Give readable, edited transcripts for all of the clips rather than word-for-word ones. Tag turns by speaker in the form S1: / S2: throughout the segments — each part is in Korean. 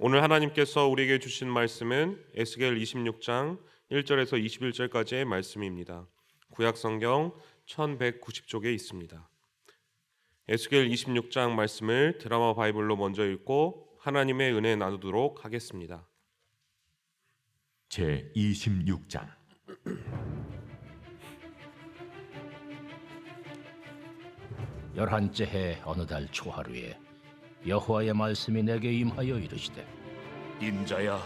S1: 오늘 하나님께서 우리에게 주신 말씀은 에스겔 26장 1절에서 21절까지의 말씀입니다. 구약성경 1190쪽에 있습니다. 에스겔 26장 말씀을 드라마 바이블로 먼저 읽고 하나님의 은혜 나누도록 하겠습니다.
S2: 제 26장.
S3: 열한째 해 어느 달 초하루에 여호와의 말씀이 내게 임하여 이르시되,
S4: 인자야,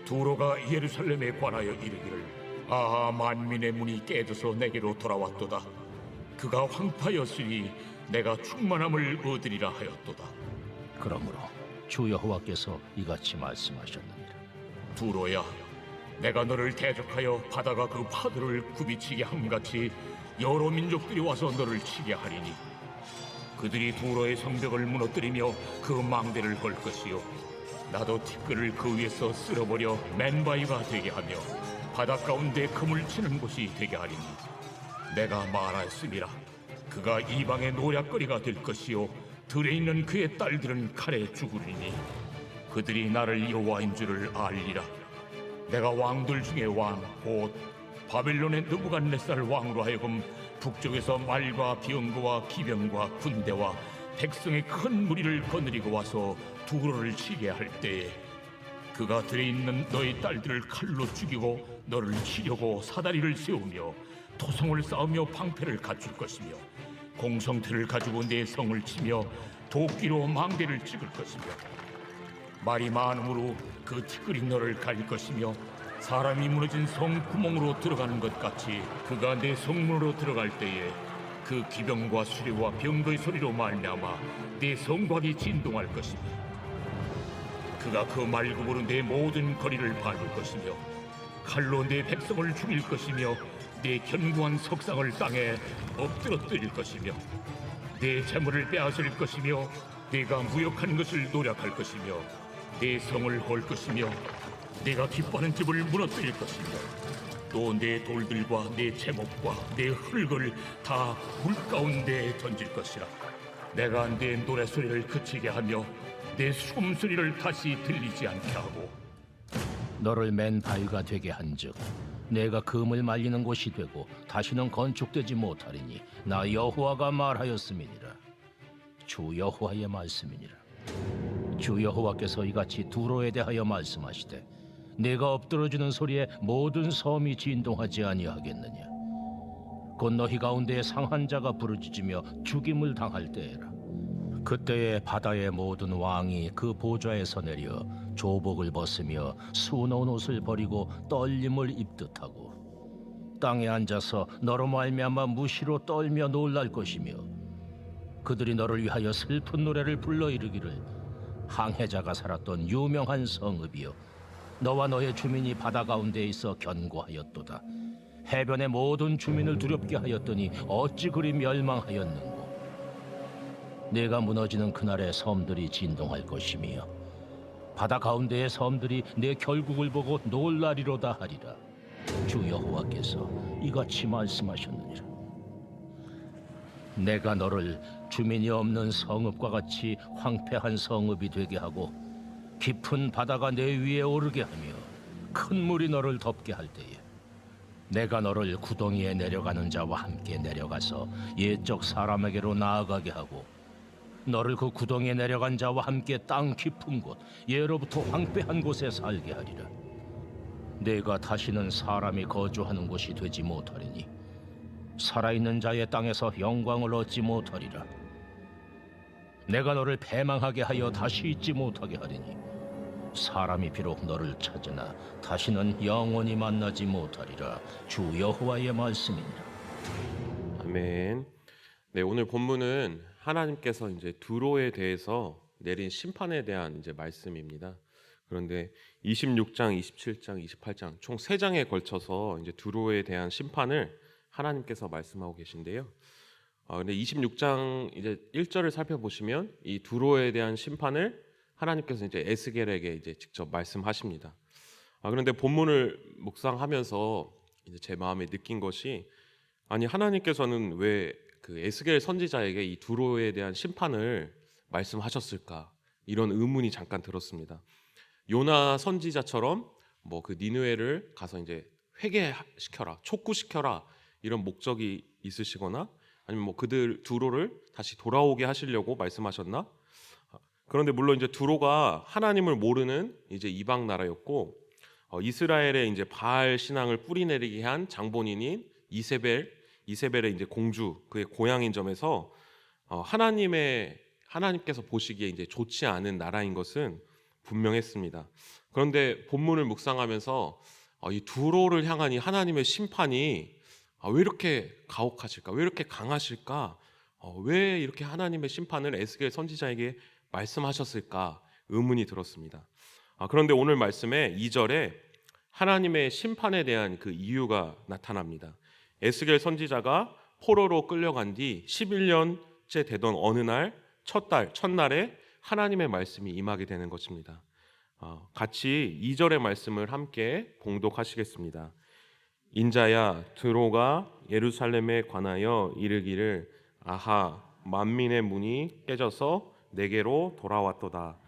S4: 두로가 예루살렘에 관하여 이르기를, 아하, 만민의 문이 깨져서 내게로 돌아왔도다. 그가 황파였으니 내가 충만함을 얻으리라 하였도다.
S3: 그러므로 주 여호와께서 이같이 말씀하셨느니라.
S4: 두로야, 내가 너를 대적하여 바다가 그 파도를 굽이치게 함같이 여러 민족들이 와서 너를 치게 하리니, 그들이 두로의 성벽을 무너뜨리며 그 망대를 걸 것이요, 나도 티끌을 그 위에서 쓸어버려 맨바위가 되게 하며 바다 가운데 그물 치는 곳이 되게 하리니, 내가 말하였음이라. 그가 이방의 노략거리가 될 것이요, 들에 있는 그의 딸들은 칼에 죽으리니 그들이 나를 여호와인 줄을 알리라. 내가 왕들 중에 왕, 곧 바벨론의 느부갓네살 왕으로 하여금 북쪽에서 말과 병거와 기병과 군대와 백성의 큰 무리를 거느리고 와서 두로를 치게 할 때에, 그가 들에 있는 너희 딸들을 칼로 죽이고 너를 치려고 사다리를 세우며 토성을 쌓으며 방패를 갖출 것이며, 공성틀을 가지고 내 성을 치며 도끼로 망대를 찍을 것이며, 말이 많으므로 그 티끌이 너를 가릴 것이며, 사람이 무너진 성 구멍으로 들어가는 것 같이 그가 내 성문으로 들어갈 때에 그 기병과 수레와 병거의 소리로 말미암아 내 성곽이 진동할 것이며, 그가 그 말굽으로 내 모든 거리를 밟을 것이며, 칼로 내 백성을 죽일 것이며, 내 견고한 석상을 땅에 엎드러뜨릴 것이며, 내 재물을 빼앗을 것이며, 내가 무역한 것을 노략할 것이며, 내 성을 헐 것이며, 내가 기뻐하는 집을 무너뜨릴 것이며, 또 내 돌들과 내 제목과 내 흙을 다 물 가운데 던질 것이라. 내가 내 노래소리를 그치게 하며 내 숨소리를 다시 들리지 않게 하고,
S3: 너를 맨 바위가 되게 한즉 내가 금을 말리는 곳이 되고 다시는 건축되지 못하리니 나 여호와가 말하였음이니라. 주 여호와의 말씀이니라. 주 여호와께서 이같이 두로에 대하여 말씀하시되, 내가 엎드러지는 소리에 모든 섬이 진동하지 아니하겠느냐. 곧 너희 가운데 상한 자가 부르짖으며 죽임을 당할 때에라. 그때에 바다의 모든 왕이 그 보좌에서 내려 조복을 벗으며 수놓은 옷을 버리고 떨림을 입듯 하고 땅에 앉아서 너로 말미암아 무시로 떨며 놀랄 것이며, 그들이 너를 위하여 슬픈 노래를 불러 이르기를, 항해자가 살았던 유명한 성읍이여, 너와 너의 주민이 바다 가운데 있어 견고하였도다. 해변의 모든 주민을 두렵게 하였더니 어찌 그리 멸망하였는고. 내가 무너지는 그날에 섬들이 진동할 것이며 바다 가운데의 섬들이 내 결국을 보고 놀라리로다 하리라. 주 여호와께서 이같이 말씀하셨느니라. 내가 너를 주민이 없는 성읍과 같이 황폐한 성읍이 되게 하고 깊은 바다가 내 위에 오르게 하며 큰 물이 너를 덮게 할 때에, 내가 너를 구덩이에 내려가는 자와 함께 내려가서 옛적 사람에게로 나아가게 하고, 너를 그 구덩이에 내려간 자와 함께 땅 깊은 곳, 예로부터 황폐한 곳에 살게 하리라. 내가 다시는 사람이 거주하는 곳이 되지 못하리니 살아있는 자의 땅에서 영광을 얻지 못하리라. 내가 너를 패망하게 하여 다시 잊지 못하게 하리니 사람이 비록 너를 찾으나 다시는 영원히 만나지 못하리라. 주 여호와의 말씀이니라.
S1: 아멘. 네, 오늘 본문은 하나님께서 이제 두로에 대해서 내린 심판에 대한 이제 말씀입니다. 그런데 26장, 27장, 28장 총 3장에 걸쳐서 이제 두로에 대한 심판을 하나님께서 말씀하고 계신데요. 근데 26장 이제 1절을 살펴보시면 이 두로에 대한 심판을 하나님께서 이제 에스겔에게 이제 직접 말씀하십니다. 그런데 본문을 묵상하면서 이제 제 마음에 느낀 것이, 아니 하나님께서는 왜 그 에스겔 선지자에게 이 두로에 대한 심판을 말씀하셨을까? 이런 의문이 잠깐 들었습니다. 요나 선지자처럼 뭐 그 니느웨를 가서 이제 회개시켜라, 촉구시켜라 이런 목적이 있으시거나 아니면 뭐 그들 두로를 다시 돌아오게 하시려고 말씀하셨나? 그런데 물론 이제 두로가 하나님을 모르는 이제 이방 나라였고 이스라엘의 이제 바알 신앙을 뿌리내리게 한 장본인인 이세벨의 이제 공주 그의 고향인 점에서 하나님께서 보시기에 이제 좋지 않은 나라인 것은 분명했습니다. 그런데 본문을 묵상하면서 이 두로를 향한 이 하나님의 심판이 왜 이렇게 가혹하실까? 왜 이렇게 강하실까? 왜 이렇게 하나님의 심판을 에스겔 선지자에게 말씀하셨을까? 의문이 들었습니다. 그런데 오늘 말씀에 2절에 하나님의 심판에 대한 그 이유가 나타납니다. 에스겔 선지자가 포로로 끌려간 뒤 11년째 되던 어느 날 첫날에 하나님의 말씀이 임하게 되는 것입니다. 같이 2절의 말씀을 함께 봉독하시겠습니다. 인자야 드로가 예루살렘에 관하여 이르기를 아하 만민의 문이 깨져서 내게로 돌아왔도다.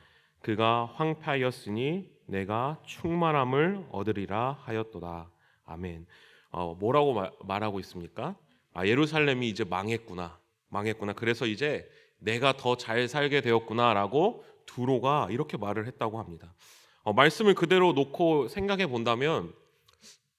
S1: 그가 황폐하였으니 내가 충만함을 얻으리라 하였도다. 아멘. 뭐라고 말하고 있습니까? 예루살렘이 이제 망했구나. 그래서 이제 내가 더 잘 살게 되었구나라고 두로가 이렇게 말을 했다고 합니다. 말씀을 그대로 놓고 생각해 본다면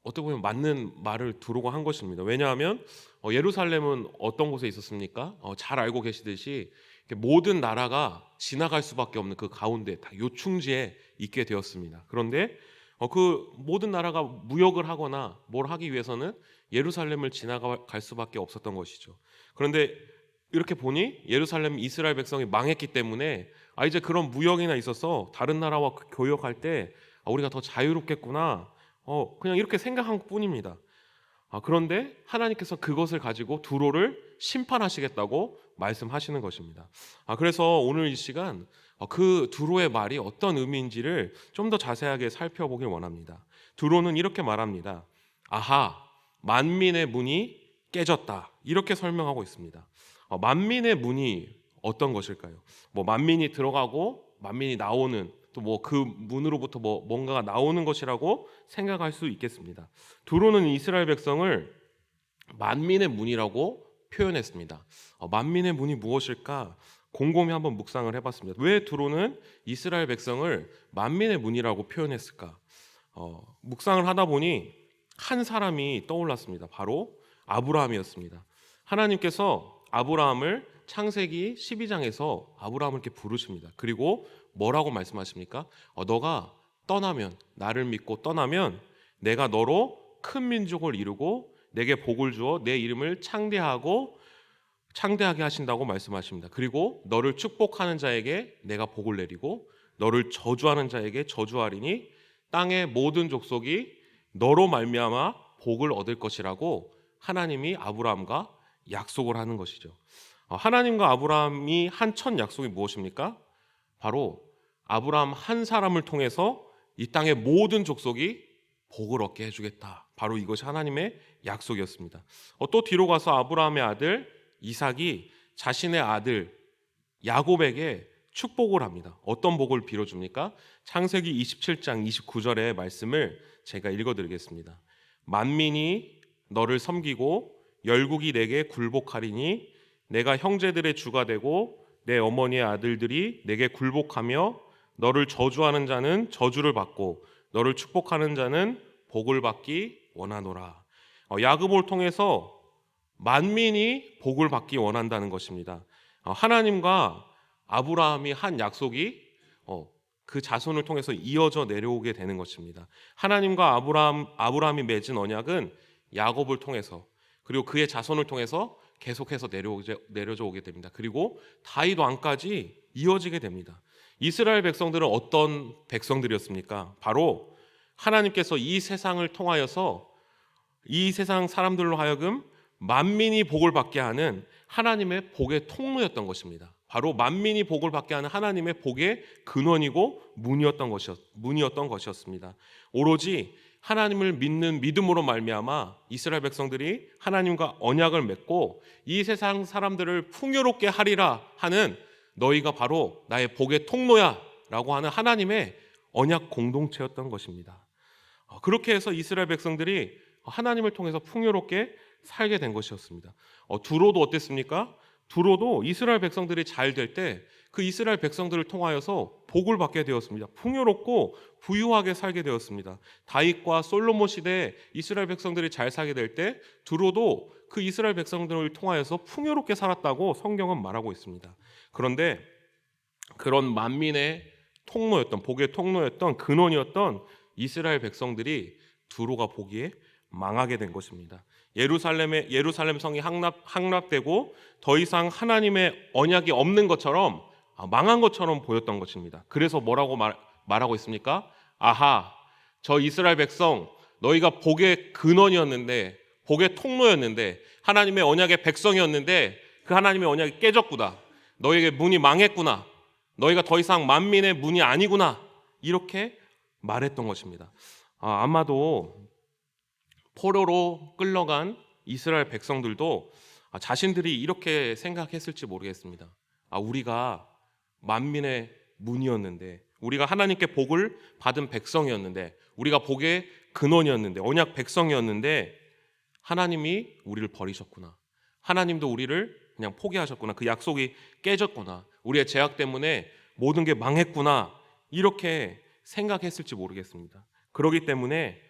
S1: 어떻게 보면 맞는 말을 두로가 한 것입니다. 왜냐하면 예루살렘은 어떤 곳에 있었습니까? 잘 알고 계시듯이 모든 나라가 지나갈 수밖에 없는 그 가운데 다 요충지에 있게 되었습니다. 그런데 그 모든 나라가 무역을 하거나 뭘 하기 위해서는 예루살렘을 지나갈 수밖에 없었던 것이죠. 그런데 이렇게 보니 예루살렘 이스라엘 백성이 망했기 때문에 이제 그런 무역이나 있어서 다른 나라와 교역할 때 우리가 더 자유롭겠구나 그냥 이렇게 생각한 뿐입니다. 그런데 하나님께서 그것을 가지고 두로를 심판하시겠다고 말씀하시는 것입니다. 그래서 오늘 이 시간 그 두로의 말이 어떤 의미인지를 좀 더 자세하게 살펴보길 원합니다. 두로는 이렇게 말합니다. 아하 만민의 문이 깨졌다 이렇게 설명하고 있습니다. 만민의 문이 어떤 것일까요? 뭐 만민이 들어가고 만민이 나오는 또 뭐 그 문으로부터 뭐 뭔가가 나오는 것이라고 생각할 수 있겠습니다. 두로는 이스라엘 백성을 만민의 문이라고 표현했습니다. 만민의 문이 무엇일까? 곰곰이 한번 묵상을 해봤습니다. 왜 두로는 이스라엘 백성을 만민의 문이라고 표현했을까? 묵상을 하다 보니 한 사람이 떠올랐습니다. 바로 아브라함이었습니다. 하나님께서 아브라함을 창세기 12장에서 아브라함을 이렇게 부르십니다. 그리고 뭐라고 말씀하십니까? 너가 떠나면 나를 믿고 떠나면 내가 너로 큰 민족을 이루고 내게 복을 주어 내 이름을 창대하게 하신다고 말씀하십니다. 그리고 너를 축복하는 자에게 내가 복을 내리고 너를 저주하는 자에게 저주하리니 땅의 모든 족속이 너로 말미암아 복을 얻을 것이라고 하나님이 아브라함과 약속을 하는 것이죠. 하나님과 아브라함이 한 첫 약속이 무엇입니까? 바로 아브라함 한 사람을 통해서 이 땅의 모든 족속이 복을 얻게 해주겠다. 바로 이것이 하나님의 약속이었습니다. 또 뒤로 가서 아브라함의 아들 이삭이 자신의 아들 야곱에게 축복을 합니다. 어떤 복을 빌어줍니까? 창세기 27장 29절의 말씀을 제가 읽어드리겠습니다. 만민이 너를 섬기고 열국이 내게 굴복하리니 내가 형제들의 주가 되고 내 어머니의 아들들이 내게 굴복하며 너를 저주하는 자는 저주를 받고 너를 축복하는 자는 복을 받기 원하노라. 야곱을 통해서 만민이 복을 받기 원한다는 것입니다. 하나님과 아브라함이 한 약속이 그 자손을 통해서 이어져 내려오게 되는 것입니다. 하나님과 아브라함이 맺은 언약은 야곱을 통해서 그리고 그의 자손을 통해서 계속해서 내려져 오게 됩니다. 그리고 다윗 왕까지 이어지게 됩니다. 이스라엘 백성들은 어떤 백성들이었습니까? 바로 하나님께서 이 세상을 통하여서 이 세상 사람들로 하여금 만민이 복을 받게 하는 하나님의 복의 통로였던 것입니다. 바로 만민이 복을 받게 하는 하나님의 복의 근원이고 문이었던 것이었습니다. 오로지 하나님을 믿는 믿음으로 말미암아 이스라엘 백성들이 하나님과 언약을 맺고 이 세상 사람들을 풍요롭게 하리라 하는 너희가 바로 나의 복의 통로야 라고 하는 하나님의 언약 공동체였던 것입니다. 그렇게 해서 이스라엘 백성들이 하나님을 통해서 풍요롭게 살게 된 것이었습니다. 두로도 어땠습니까? 두로도 이스라엘 백성들이 잘 될 때 그 이스라엘 백성들을 통하여서 복을 받게 되었습니다. 풍요롭고 부유하게 살게 되었습니다. 다윗과 솔로몬 시대에 이스라엘 백성들이 잘 살게 될 때 두로도 그 이스라엘 백성들을 통하여서 풍요롭게 살았다고 성경은 말하고 있습니다. 그런데 그런 만민의 통로였던, 복의 통로였던, 근원이었던 이스라엘 백성들이 두로가 보기에 망하게 된 것입니다. 예루살렘 성이 함락되고 더 이상 하나님의 언약이 없는 것처럼, 망한 것처럼 보였던 것입니다. 그래서 뭐라고 말하고 있습니까? 아하, 저 이스라엘 백성, 너희가 복의 근원이었는데, 복의 통로였는데, 하나님의 언약의 백성이었는데 그 하나님의 언약이 깨졌구나. 너희에게 문이 망했구나. 너희가 더 이상 만민의 문이 아니구나. 이렇게 말했던 것입니다. 아마도 포로로 끌려간 이스라엘 백성들도 자신들이 이렇게 생각했을지 모르겠습니다. 우리가 만민의 문이었는데, 우리가 하나님께 복을 받은 백성이었는데, 우리가 복의 근원이었는데, 언약 백성이었는데 하나님이 우리를 버리셨구나. 하나님도 우리를 그냥 포기하셨구나. 그 약속이 깨졌구나. 우리의 죄악 때문에 모든 게 망했구나. 이렇게 생각했을지 모르겠습니다. 그렇기 때문에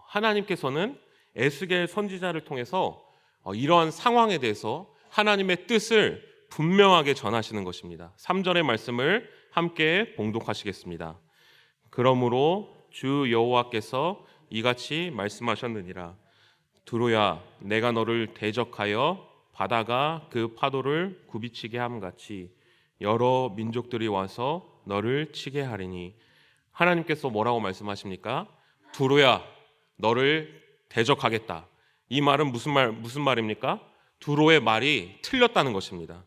S1: 하나님께서는 에스겔 선지자를 통해서 이러한 상황에 대해서 하나님의 뜻을 분명하게 전하시는 것입니다. 3절의 말씀을 함께 봉독하시겠습니다. 그러므로 주 여호와께서 이같이 말씀하셨느니라. 두로야, 내가 너를 대적하여 바다가 그 파도를 굽이치게 함같이 여러 민족들이 와서 너를 치게 하리니. 하나님께서 뭐라고 말씀하십니까? 두로야, 너를 대적하겠다. 이 말은 무슨 말입니까? 두로의 말이 틀렸다는 것입니다.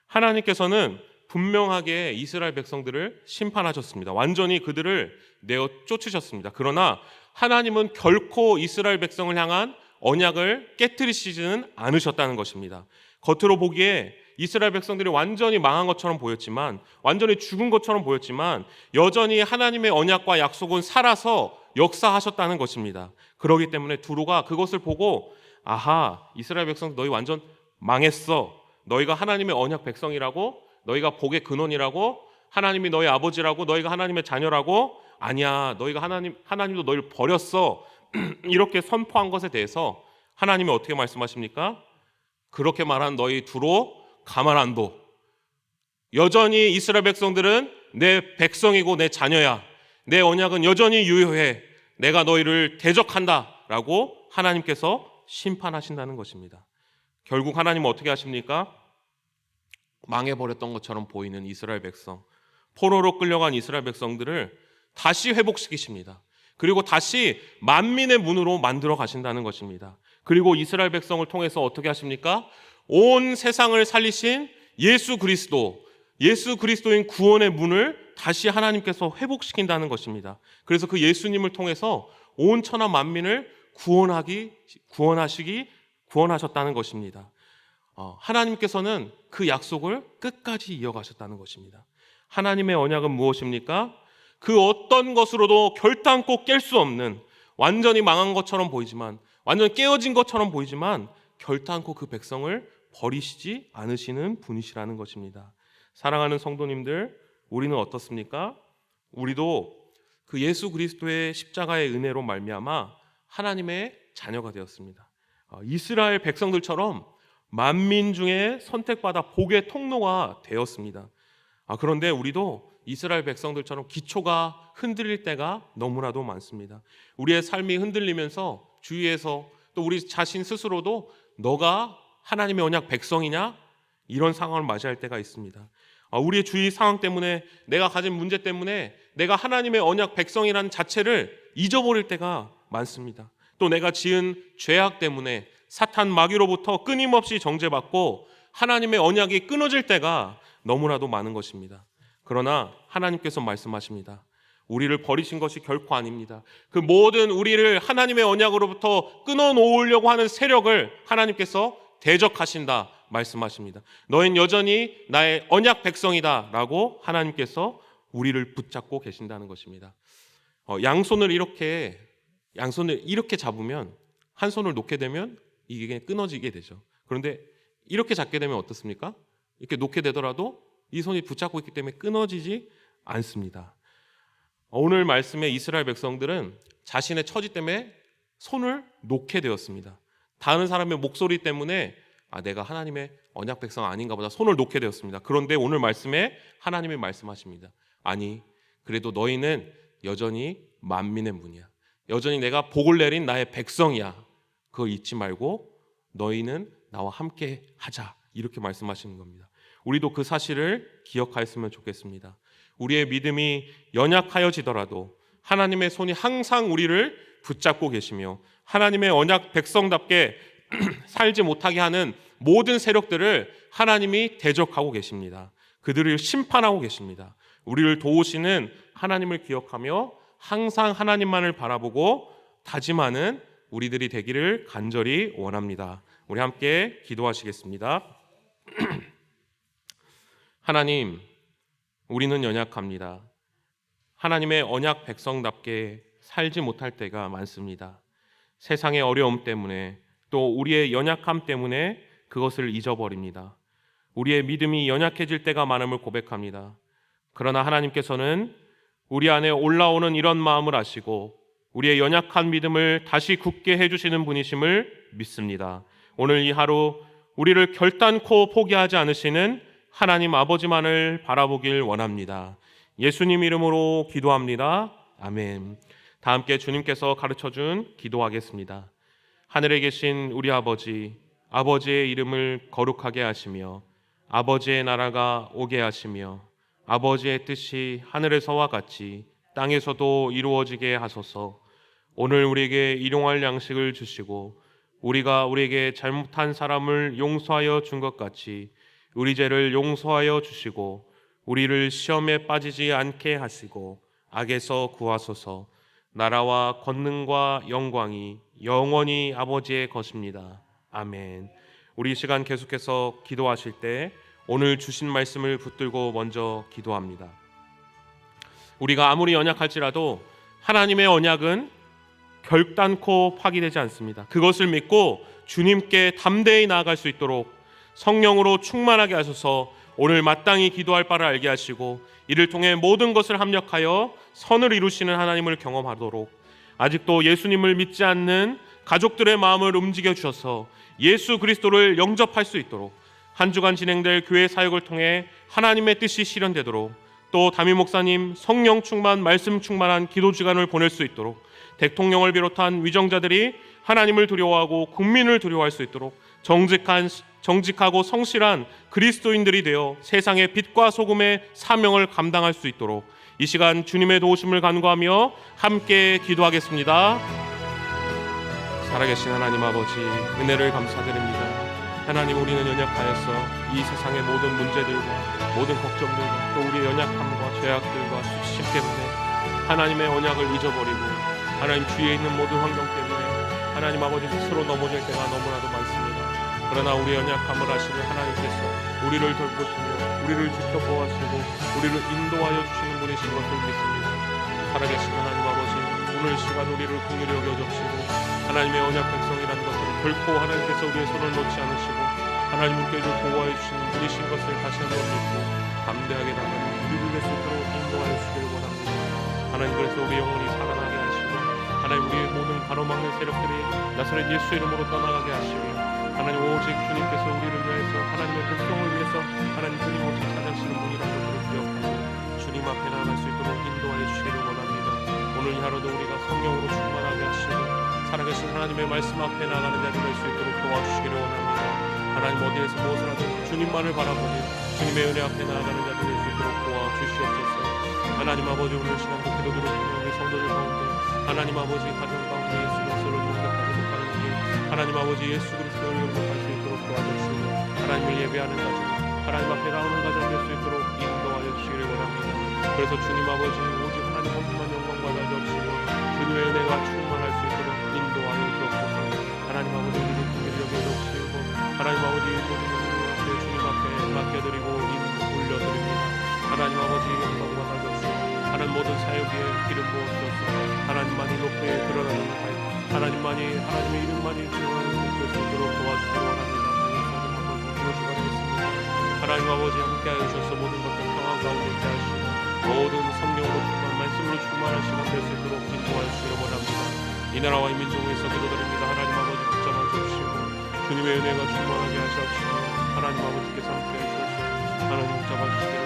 S1: 하나님께서는 분명하게 이스라엘 백성들을 심판하셨습니다. 완전히 그들을 내어 쫓으셨습니다. 그러나 하나님은 결코 이스라엘 백성을 향한 언약을 깨트리시지는 않으셨다는 것입니다. 겉으로 보기에 이스라엘 백성들이 완전히 망한 것처럼 보였지만, 완전히 죽은 것처럼 보였지만 여전히 하나님의 언약과 약속은 살아서 역사하셨다는 것입니다. 그렇기 때문에 두로가 그것을 보고, 아하, 이스라엘 백성 너희 완전 망했어. 너희가 하나님의 언약 백성이라고, 너희가 복의 근원이라고, 하나님이 너희 아버지라고, 너희가 하나님의 자녀라고, 아니야, 너희가 하나님도 너희를 버렸어. 이렇게 선포한 것에 대해서 하나님이 어떻게 말씀하십니까? 그렇게 말한 너희 두로 가만 안 둬. 여전히 이스라엘 백성들은 내 백성이고 내 자녀야. 내 언약은 여전히 유효해. 내가 너희를 대적한다 라고 하나님께서 심판하신다는 것입니다. 결국 하나님은 어떻게 하십니까? 망해버렸던 것처럼 보이는 이스라엘 백성, 포로로 끌려간 이스라엘 백성들을 다시 회복시키십니다. 그리고 다시 만민의 문으로 만들어 가신다는 것입니다. 그리고 이스라엘 백성을 통해서 어떻게 하십니까? 온 세상을 살리신 예수 그리스도인 구원의 문을 다시 하나님께서 회복시킨다는 것입니다. 그래서 그 예수님을 통해서 온 천하 만민을 구원하셨다는 것입니다. 하나님께서는 그 약속을 끝까지 이어가셨다는 것입니다. 하나님의 언약은 무엇입니까? 그 어떤 것으로도 결단코 깰 수 없는, 완전히 망한 것처럼 보이지만, 완전히 깨어진 것처럼 보이지만 결단코 그 백성을 버리시지 않으시는 분이시라는 것입니다. 사랑하는 성도님들, 우리는 어떻습니까? 우리도 그 예수 그리스도의 십자가의 은혜로 말미암아 하나님의 자녀가 되었습니다. 이스라엘 백성들처럼 만민 중에 선택받아 복의 통로가 되었습니다. 그런데 우리도 이스라엘 백성들처럼 기초가 흔들릴 때가 너무나도 많습니다. 우리의 삶이 흔들리면서 주위에서, 또 우리 자신 스스로도 너가 하나님의 언약 백성이냐? 이런 상황을 맞이할 때가 있습니다. 우리의 주위 상황 때문에, 내가 가진 문제 때문에 내가 하나님의 언약 백성이라는 자체를 잊어버릴 때가 많습니다. 또 내가 지은 죄악 때문에 사탄 마귀로부터 끊임없이 정죄받고 하나님의 언약이 끊어질 때가 너무나도 많은 것입니다. 그러나 하나님께서 말씀하십니다. 우리를 버리신 것이 결코 아닙니다. 그 모든 우리를 하나님의 언약으로부터 끊어놓으려고 하는 세력을 하나님께서 대적하신다, 말씀하십니다. 너희는 여전히 나의 언약 백성이다라고 하나님께서 우리를 붙잡고 계신다는 것입니다. 양손을 이렇게 잡으면, 한 손을 놓게 되면 이게 끊어지게 되죠. 그런데 이렇게 잡게 되면 어떻습니까? 이렇게 놓게 되더라도 이 손이 붙잡고 있기 때문에 끊어지지 않습니다. 오늘 말씀의 이스라엘 백성들은 자신의 처지 때문에 손을 놓게 되었습니다. 다른 사람의 목소리 때문에 내가 하나님의 언약 백성 아닌가 보다 손을 놓게 되었습니다. 그런데 오늘 말씀에 하나님이 말씀하십니다. 아니, 그래도 너희는 여전히 만민의 문이야. 여전히 내가 복을 내린 나의 백성이야. 그걸 잊지 말고 너희는 나와 함께 하자. 이렇게 말씀하시는 겁니다. 우리도 그 사실을 기억하였으면 좋겠습니다. 우리의 믿음이 연약하여지더라도 하나님의 손이 항상 우리를 붙잡고 계시며 하나님의 언약 백성답게 살지 못하게 하는 모든 세력들을 하나님이 대적하고 계십니다. 그들을 심판하고 계십니다. 우리를 도우시는 하나님을 기억하며 항상 하나님만을 바라보고 다짐하는 우리들이 되기를 간절히 원합니다. 우리 함께 기도하시겠습니다. 하나님, 우리는 연약합니다. 하나님의 언약 백성답게 살지 못할 때가 많습니다. 세상의 어려움 때문에 또 우리의 연약함 때문에 그것을 잊어버립니다. 우리의 믿음이 연약해질 때가 많음을 고백합니다. 그러나 하나님께서는 우리 안에 올라오는 이런 마음을 아시고 우리의 연약한 믿음을 다시 굳게 해주시는 분이심을 믿습니다. 오늘 이 하루 우리를 결단코 포기하지 않으시는 하나님 아버지만을 바라보길 원합니다. 예수님 이름으로 기도합니다. 아멘. 다 함께 주님께서 가르쳐준 기도하겠습니다. 하늘에 계신 우리 아버지, 아버지의 이름을 거룩하게 하시며 아버지의 나라가 오게 하시며 아버지의 뜻이 하늘에서와 같이 땅에서도 이루어지게 하소서. 오늘 우리에게 일용할 양식을 주시고 우리가 우리에게 잘못한 사람을 용서하여 준 것 같이 우리 죄를 용서하여 주시고 우리를 시험에 빠지지 않게 하시고 악에서 구하소서. 나라와 권능과 영광이 영원히 아버지의 것입니다. 아멘. 우리 이 시간 계속해서 기도하실 때 오늘 주신 말씀을 붙들고 먼저 기도합니다. 우리가 아무리 연약할지라도 하나님의 언약은 결단코 파기되지 않습니다. 그것을 믿고 주님께 담대히 나아갈 수 있도록 성령으로 충만하게 하셔서 오늘 마땅히 기도할 바를 알게 하시고 이를 통해 모든 것을 합력하여 선을 이루시는 하나님을 경험하도록, 아직도 예수님을 믿지 않는 가족들의 마음을 움직여 주셔서 예수 그리스도를 영접할 수 있도록, 한 주간 진행될 교회 사역을 통해 하나님의 뜻이 실현되도록, 또 담임 목사님 성령 충만 말씀 충만한 기도 주간을 보낼 수 있도록, 대통령을 비롯한 위정자들이 하나님을 두려워하고 국민을 두려워할 수 있도록 정직하고 성실한 그리스도인들이 되어 세상의 빛과 소금의 사명을 감당할 수 있도록 이 시간 주님의 도우심을 간구하며 함께 기도하겠습니다. 살아계신 하나님 아버지, 은혜를 감사드립니다. 하나님, 우리는 연약하여서 이 세상의 모든 문제들과 모든 걱정들과 또 우리의 연약함과 죄악들과 수치심 때문에 하나님의 언약을 잊어버리고 하나님 주위에 있는 모든 환경 때문에 하나님 아버지 스스로 넘어질 때가 너무나도 많습니다. 그러나 우리의 연약함을 아시는 하나님께서 우리를 돌보시며 우리를 지켜보아주시고 우리를 인도하여 주시는 분이신 것을 믿습니다. 살아계신 하나님 아버지, 오늘 시간 우리를 긍휼히 여겨주시고 하나님의 언약 백성이라는 것은 결코 하나님께서 우리의 손을 놓지 않으시고 하나님 우리를 보호하여 주시는 분이신 것을 다시 한번 믿고 담대하게 나가는 우리를 낼 수 있도록 인도하여 주시기를 원합니다. 하나님, 그래서 우리 영혼이 살아나게 하시고 하나님 우리의 모든 가로막는 세력들이 나사렛 예수 이름으로 떠나가게 하시며 하나님 오직 주님께서 우리를 위해서 하나님의 백성을 위해서 하나님 끊임없이 찾아주시는 분이라는 것을 기억하고 주님 앞에 나아갈 수 있도록 인도하여 주시기를 원합니다. 오늘 이 하루도 우리가 성령으로 충만하게 하시고 살아계신 하나님의 말씀 앞에 나아가는 자들 될 수 있도록 도와주시기를 원합니다. 하나님 어디에서 무엇을 하든 주님만을 바라보니 주님의 은혜 앞에 나아가는 자들 될 수 있도록 도와주시옵소서. 하나님 아버지, 오늘 시간도 기도들을 통해 우리 성도들 가운데 하나님 아버지 가정 가운데 예수 그리스도를 영접하지 못하는 길, 하나님 아버지 예수 그리스도를 영접할 수 있도록 도와주시고 하나님을 예배하는 가정, 하나님 앞에 나오는 가정 될 수 있도록 인도하여 주시기를 원합니다. 그래서 주님 아버지, 오직 하나님 한 분만 영광 받아주시고 주님의 은혜가 충만할 수 있도록 인도하여 주옵소서. 하나님 아버지, 우리를 긍휼히 여겨주시고 하나님 아버지 모든 사역에 기름 부어주셔서 하나님만이 높이 드러나는 하나님의 이름만이 드러나는 그 손으로 도와주시기 원합니다. 하나님 한번 좀 도와주시겠습니다. 하나님 아버지 함께하여 주셔서 모든 것들 평안 가운데 있게 하시고 모든 성령으로 충만 말씀으로 충만한 시간 될 수 있도록 인도하여 주시기 원합니다. 이 나라와 이 민족을 위해서 기도드립니다. 하나님 아버지 붙잡아 주시고 주님의 은혜가 충만하게 하시옵시고 하나님 아버지께서 함께해 주셔서 하나님 붙잡아 주시기